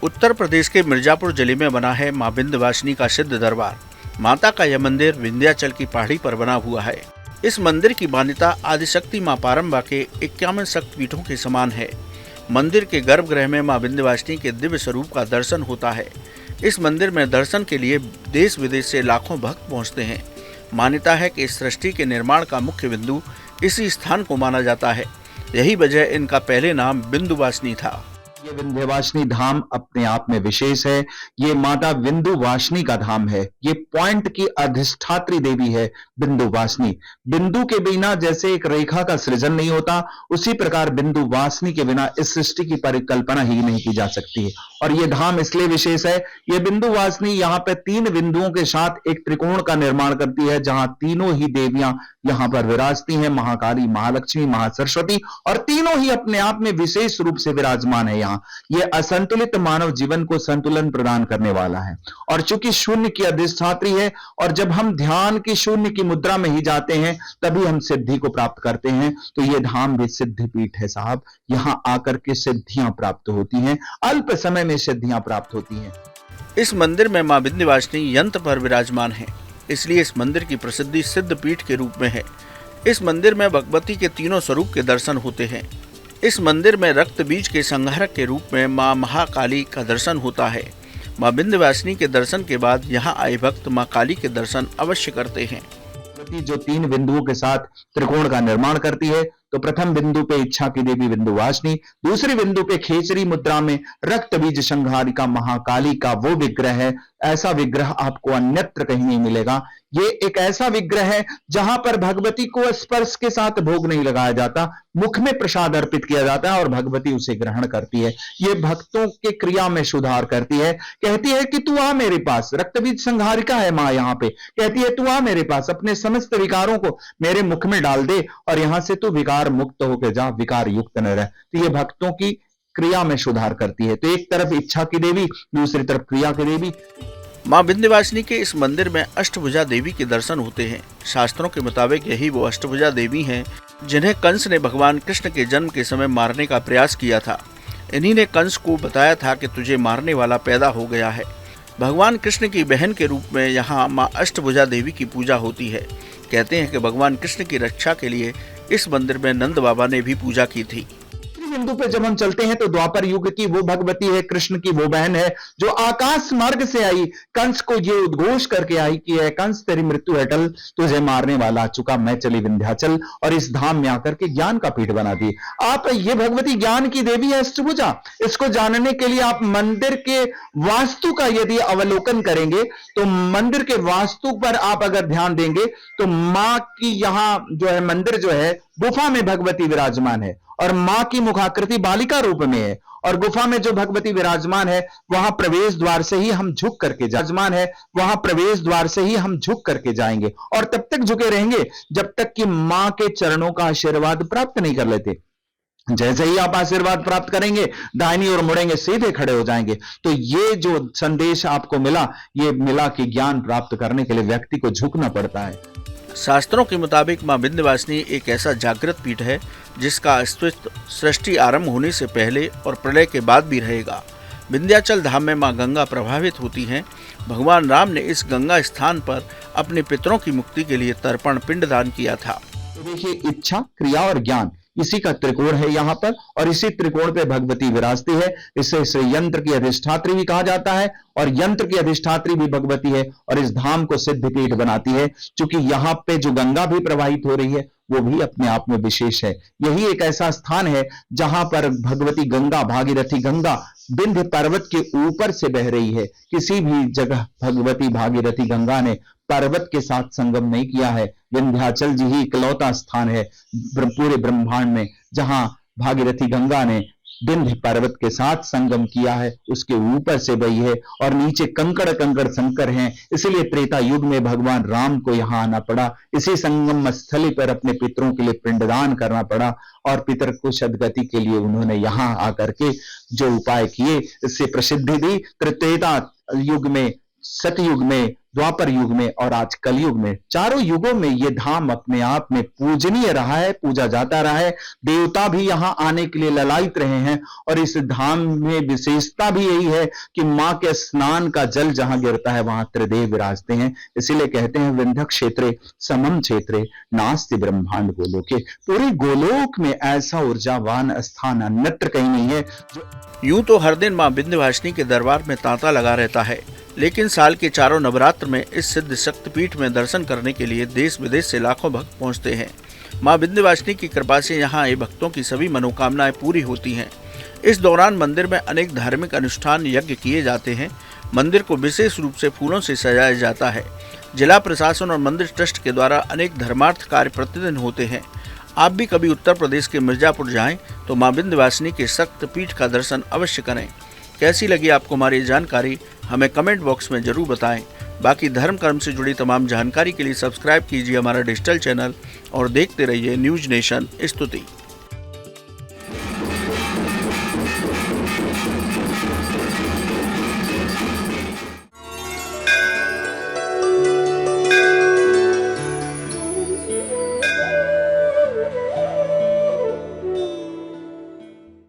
उत्तर प्रदेश के मिर्जापुर जिले में बना है मां विंध्यवासिनी का सिद्ध दरबार। माता का यह मंदिर विंध्याचल की पहाड़ी पर बना हुआ है। इस मंदिर की मान्यता आदिशक्ति मां पारंबा के 51 शक्तिपीठों के समान है। मंदिर के गर्भगृह में मां विंध्यवासिनी के दिव्य स्वरूप का दर्शन होता है। इस मंदिर में दर्शन के लिए देश विदेश से लाखों भक्त पहुंचते हैं। मान्यता है कि इस सृष्टि के निर्माण का मुख्य बिंदु इसी स्थान को माना जाता है। यही वजह इनका पहले नाम विंध्यवासिनी था। ये विंध्यवासिनी धाम अपने आप में विशेष है। ये माता विंध्यवासिनी का धाम है। ये पॉइंट की अधिष्ठात्री देवी है विंध्यवासिनी। बिंदु के बिना जैसे एक रेखा का सृजन नहीं होता, उसी प्रकार विंध्यवासिनी के बिना इस सृष्टि की परिकल्पना ही नहीं की जा सकती है। और ये धाम इसलिए विशेष है, ये विंध्यवासिनी यहाँ पे 3 बिंदुओं के साथ एक त्रिकोण का निर्माण करती है, जहां तीनों ही देवियां यहाँ पर विराजती हैं, महाकाली, महालक्ष्मी, महासरस्वती, और तीनों ही अपने आप में विशेष रूप से विराजमान है। ये असंतुलित मानव जीवन को संतुलन प्रदान करने वाला है। और चूंकि शून्य की अधिष्ठात्री है, और जब हम ध्यान की शून्य की मुद्रा में ही जाते हैं तभी हम सिद्धि को प्राप्त करते हैं। तो ये धाम भी सिद्धि पीठ है साहब। यहां आकर के सिद्धियां प्राप्त होती हैं, अल्प समय में सिद्धियां प्राप्त होती हैं। इस मंदिर में मां विंध्यवासिनी यंत्र पर विराजमान है, इसलिए इस मंदिर की प्रसिद्धि सिद्ध पीठ के रूप में है। इस मंदिर में भगवती के तीनों स्वरूप के दर्शन होते हैं। इस मंदिर में रक्त बीज के संहारक के रूप में मां महाकाली का दर्शन होता है। मां विंध्यवासिनी के दर्शन के बाद यहाँ आए भक्त मां काली के दर्शन अवश्य करते हैं। जो 3 बिंदुओं के साथ त्रिकोण का निर्माण करती है, तो प्रथम बिंदु पे इच्छा की देवी विंध्यवासिनी, दूसरी बिंदु पे खेचरी मुद्रा में रक्त बीज संहारिका महाकाली का वो विग्रह है। ऐसा विग्रह आपको अन्यत्र कहीं नहीं मिलेगा। ये एक ऐसा विग्रह है जहां पर भगवती को स्पर्श के साथ भोग नहीं लगाया जाता, मुख में प्रसाद अर्पित किया जाता है और भगवती उसे ग्रहण करती है। ये भक्तों के क्रिया में सुधार करती है। कहती है कि तू आ मेरे पास, रक्त बीज संहारिका है मां यहाँ पे। कहती है तू आ मेरे पास, अपने समस्त विकारों को मेरे मुख में डाल दे और यहां से तू विकार मुक्त होकर जा, विकार युक्त न रह। तो ये भक्तों की क्रिया में सुधार करती है। तो एक तरफ इच्छा की देवी, दूसरी तरफ क्रिया की देवी। मां विंध्यवासिनी के इस मंदिर में अष्टभुजा देवी के दर्शन होते हैं। शास्त्रों के मुताबिक यही वो अष्टभुजा देवी हैं जिन्हें कंस ने भगवान कृष्ण के जन्म के समय मारने का प्रयास किया था। इन्हीं ने कंस को बताया था कि तुझे मारने वाला पैदा हो गया है। भगवान कृष्ण की बहन के रूप में यहाँ मां अष्टभुजा देवी की पूजा होती है। कहते हैं कि भगवान कृष्ण की रक्षा के लिए इस मंदिर में नंद बाबा ने भी पूजा की थी। बिंदु पे जब हम चलते हैं तो द्वापर युग की वो भगवती है, कृष्ण की वो बहन है जो आकाश मार्ग से आई, कंस को ये उद्घोष करके आई कि है कंस तेरी मृत्यु है टल, तुझे मारने वाला आ चुका, मैं चली विंध्याचल, और इस धाम में आकर के ज्ञान का पीठ बना दी। आप ये भगवती ज्ञान की देवी है अष्टभुजा। इसको जानने के लिए आप मंदिर के वास्तु का यदि अवलोकन करेंगे तो मंदिर के वास्तु पर आप अगर ध्यान देंगे तो मां की यहाँ जो है मंदिर जो है गुफा में भगवती विराजमान है और मां की मुखाकृति बालिका रूप में है। और गुफा में जो भगवती विराजमान है वहां प्रवेश द्वार से ही हम झुक करके विराजमान है, वहां प्रवेश द्वार से ही हम झुक करके जाएंगे और तब तक झुके रहेंगे जब तक कि मां के चरणों का आशीर्वाद प्राप्त नहीं कर लेते। जैसे ही आप आशीर्वाद प्राप्त करेंगे दाहिनी ओर मुड़ेंगे, सीधे खड़े हो जाएंगे। तो ये जो संदेश आपको मिला, ये मिला कि ज्ञान प्राप्त करने के लिए व्यक्ति को झुकना पड़ता है। शास्त्रों के मुताबिक मां विंध्यवासिनी एक ऐसा जागृत पीठ है जिसका अस्तित्व सृष्टि आरंभ होने से पहले और प्रलय के बाद भी रहेगा। विंध्याचल धाम में मां गंगा प्रभावित होती हैं। भगवान राम ने इस गंगा स्थान पर अपने पितरों की मुक्ति के लिए तर्पण पिंडदान किया था। तो देखिए, इच्छा, क्रिया और ज्ञान, इसी का त्रिकोण है यहाँ पर, और इसी त्रिकोण पे भगवती विराजती है। इसे यंत्र की अधिष्ठात्री भी कहा जाता है और यंत्र की अधिष्ठात्री भी भगवती है और इस धाम को सिद्धपीठ बनाती है। क्योंकि यहाँ पे जो गंगा भी प्रवाहित हो रही है वो भी अपने आप में विशेष है। यही एक ऐसा स्थान है जहां पर भगवती गंगा, भागीरथी गंगा विंध्य पर्वत के ऊपर से बह रही है। किसी भी जगह भगवती भागीरथी गंगा ने पर्वत के साथ संगम नहीं किया है। विंध्याचल जी ही इकलौता स्थान है पूरे ब्रह्मांड में जहां भागीरथी गंगा ने विंध्य पर्वत के साथ संगम किया है, उसके ऊपर से बही है और नीचे कंकड़ कंकड़ संकर हैं। इसलिए त्रेता युग में भगवान राम को यहाँ आना पड़ा, इसी संगम स्थली पर अपने पितरों के लिए पिंडदान करना पड़ा और पितर को सदगति के लिए उन्होंने यहाँ आकर के जो उपाय किए इससे प्रसिद्धि दी। त्रेता युग में, सतयुग में द्वापर युग में और आज कलयुग में, चारों युगों में ये धाम अपने आप में पूजनीय रहा है, पूजा जाता रहा है। देवता भी यहाँ आने के लिए ललायित रहे हैं और इस धाम में विशेषता भी यही है कि मां के स्नान का जल जहां गिरता है वहां त्रिदेव विराजते हैं। इसीलिए कहते हैं विंध्य क्षेत्रे समम क्षेत्रे नास्ति ब्रह्मांड गोलोके। पूरे गोलोक में ऐसा ऊर्जावान स्थान अन्यत्र कहीं नहीं है। यूं तो हर दिन मां विंध्यवासिनी के दरबार में तांता लगा रहता है, लेकिन साल के चारों नवरात्र में इस सिद्ध शक्तिपीठ में दर्शन करने के लिए देश विदेश से लाखों भक्त पहुंचते हैं। मां विंध्यवासिनी की कृपा से यहाँ आए भक्तों की सभी मनोकामनाएं पूरी होती हैं। इस दौरान मंदिर में अनेक धार्मिक अनुष्ठान यज्ञ किए जाते हैं। मंदिर को विशेष रूप से फूलों से सजाया जाता है। जिला प्रशासन और मंदिर ट्रस्ट के द्वारा अनेक धर्मार्थ कार्य प्रतिदिन होते हैं। आप भी कभी उत्तर प्रदेश के मिर्जापुर जाएं तो मां विंध्यवासिनी के शक्तिपीठ का दर्शन अवश्य करें। कैसी लगी आपको हमारी जानकारी, हमें कमेंट बॉक्स में जरूर बताएं। बाकी धर्म कर्म से जुड़ी तमाम जानकारी के लिए सब्सक्राइब कीजिए हमारा डिजिटल चैनल और देखते रहिए न्यूज नेशन स्तुति।